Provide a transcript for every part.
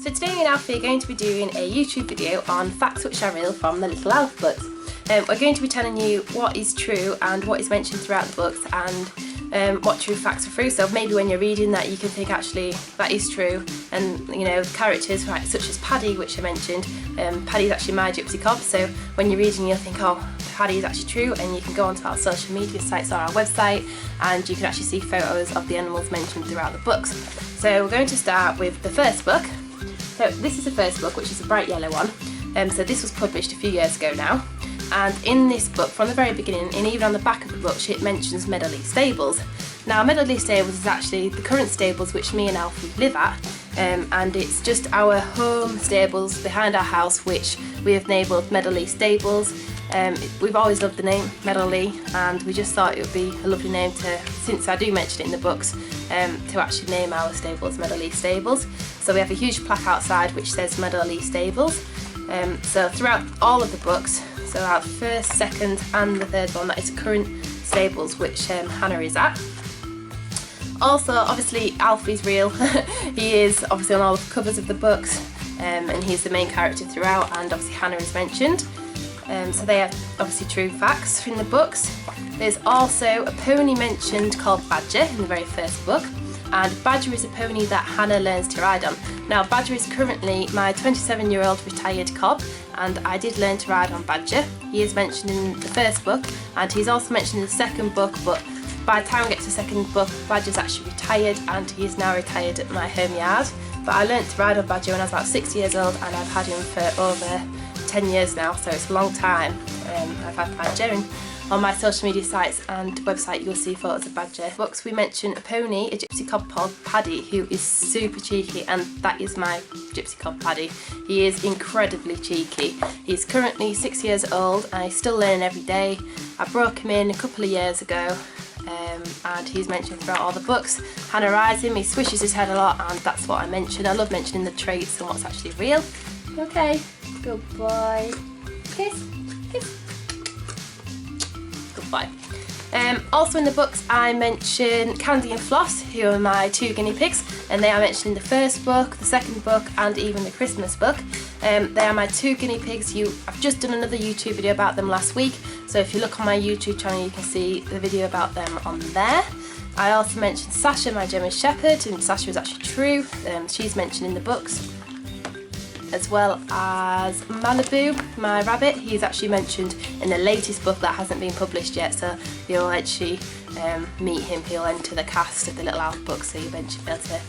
So today me and Alfie are going to be doing a YouTube video on facts which are real from the Little Alf Books. We're going to be telling you what is true and what is mentioned throughout the books and what true facts are true. So maybe when you're reading that you can think actually that is true, and you know, characters right, such as Paddy, which I mentioned, Paddy is actually my gypsy cob, so when you're reading you'll think, oh, Paddy is actually true, and you can go onto our social media sites or our website and you can actually see photos of the animals mentioned throughout the books. So we're going to start with the first book. So this is the first book, which is a bright yellow one. So this was published a few years ago now. And in this book, from the very beginning, and even on the back of the book, it mentions Meadowley Stables. Now, Meadowley Stables is actually the current stables which me and Alfie live at, and it's just our home stables behind our house, which we have labelled Meadowley Stables. We've always loved the name Meadowley, and we just thought it would be a lovely name to, since I do mention it in the books, to actually name our stables Meadowley Stables. So we have a huge plaque outside which says Meadowley Stables. So throughout all of the books, so our first, second and the third one, that is the current stables which Hannah is at. Also, obviously Alfie's real. He is obviously on all the covers of the books, and he's the main character throughout, and obviously Hannah is mentioned. So they are obviously true facts in the books. There's also a pony mentioned called Badger in the very first book, and Badger is a pony that Hannah learns to ride on. Now Badger is currently my 27-year-old retired cob, and I did learn to ride on Badger. He is mentioned in the first book and he's also mentioned in the second book, but by the time we get to the second book, Badger's actually retired and he is now retired at my home yard. But I learnt to ride on Badger when I was about 6 years old, and I've had him for over 10 years now, so it's a long time. I've had Badger, and on my social media sites and website you'll see photos of Badger. Books we mention a pony, a gypsy cob called Paddy, who is super cheeky, and that is my gypsy cob Paddy. He is incredibly cheeky. He's currently 6 years old and he's still learning every day. I broke him in a couple of years ago, and he's mentioned throughout all the books. Hannah rides him, he swishes his head a lot, and that's what I mentioned. I love mentioning the traits and what's actually real. Okay, good boy. Kiss, kiss. Good boy. Also in the books I mention Candy and Floss, who are my two guinea pigs, and they are mentioned in the first book, the second book and even the Christmas book. They are my two guinea pigs. I've just done another YouTube video about them last week, so if you look on my YouTube channel you can see the video about them on there. I also mentioned Sasha, my German Shepherd, and Sasha is actually true. She's mentioned in the books, as well as Malibu, my rabbit. He's actually mentioned in the latest book that hasn't been published yet, so you'll actually meet him. He'll enter the cast of the Little Alf Books, so you'll eventually be able to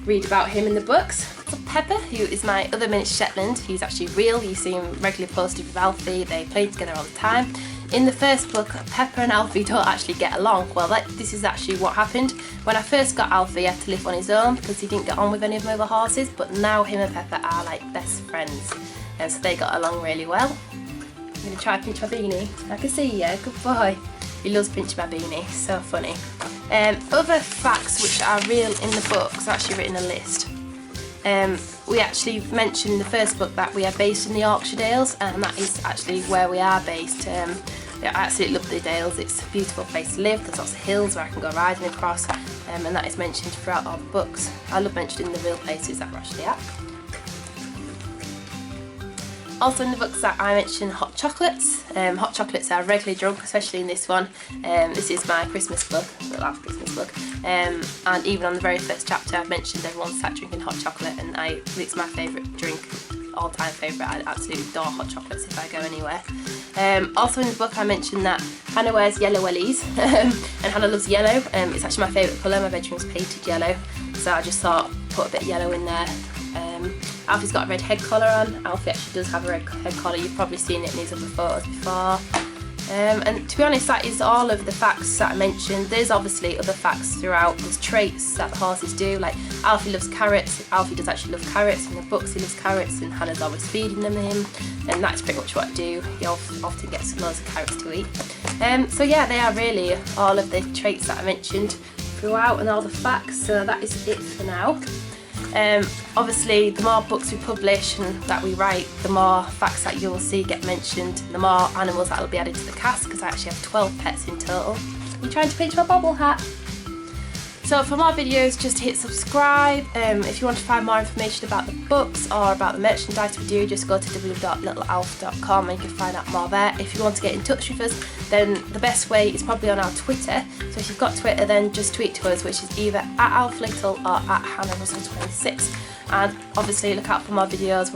read about him in the books. So Pepper, who is my other miniature Shetland, he's actually real. You see him regularly posted with Alfie, they play together all the time. In the first book, Pepper and Alfie don't actually get along. Well, this is actually what happened. When I first got Alfie, he had to live on his own because he didn't get on with any of my other horses, but now him and Pepper are like best friends, and so they got along really well. I'm going to try to pinch my beanie. I can see you, good boy. He loves pinching my beanie, so funny. Other facts which are real in the books, I've actually written a list. We actually mentioned in the first book that we are based in the Yorkshire Dales, and that is actually where we are based. I absolutely love the Dales. It's a beautiful place to live. There's lots of hills where I can go riding across, and that is mentioned throughout all the books. I love mentioning the real places that we're actually at. Also in the books that I mentioned hot chocolates. Hot chocolates are regularly drunk, especially in this one. This is my Christmas book, the last Christmas book. And even on the very first chapter I've mentioned everyone sat drinking hot chocolate, and it's my favourite drink, all-time favourite. I absolutely adore hot chocolates if I go anywhere. Also in the book I mentioned that Hannah wears yellow wellies, and Hannah loves yellow. It's actually my favourite colour. My bedroom's painted yellow, so I just thought put a bit of yellow in there. Alfie's got a red head collar on. Alfie actually does have a red head collar. You've probably seen it in these other photos before. And to be honest, that is all of the facts that I mentioned. There's obviously other facts throughout. There's traits that the horses do, like Alfie loves carrots. Alfie does actually love carrots. In the books he loves carrots, and Hannah's always feeding them him, and that's pretty much what I do. He often gets loads of carrots to eat. So yeah, they are really all of the traits that I mentioned throughout and all the facts, so that is it for now. Obviously the more books we publish and that we write, the more facts that you'll see get mentioned, the more animals that will be added to the cast, because I actually have 12 pets in total. You're trying to pinch my bobble hat? So for more videos, just hit subscribe. If you want to find more information about the books or about the merchandise we do, just go to www.littlealf.com and you can find out more there. If you want to get in touch with us, then the best way is probably on our Twitter. So if you've got Twitter, then just tweet to us, which is either @AlfLittle or @HannahRussell26. And obviously look out for more videos.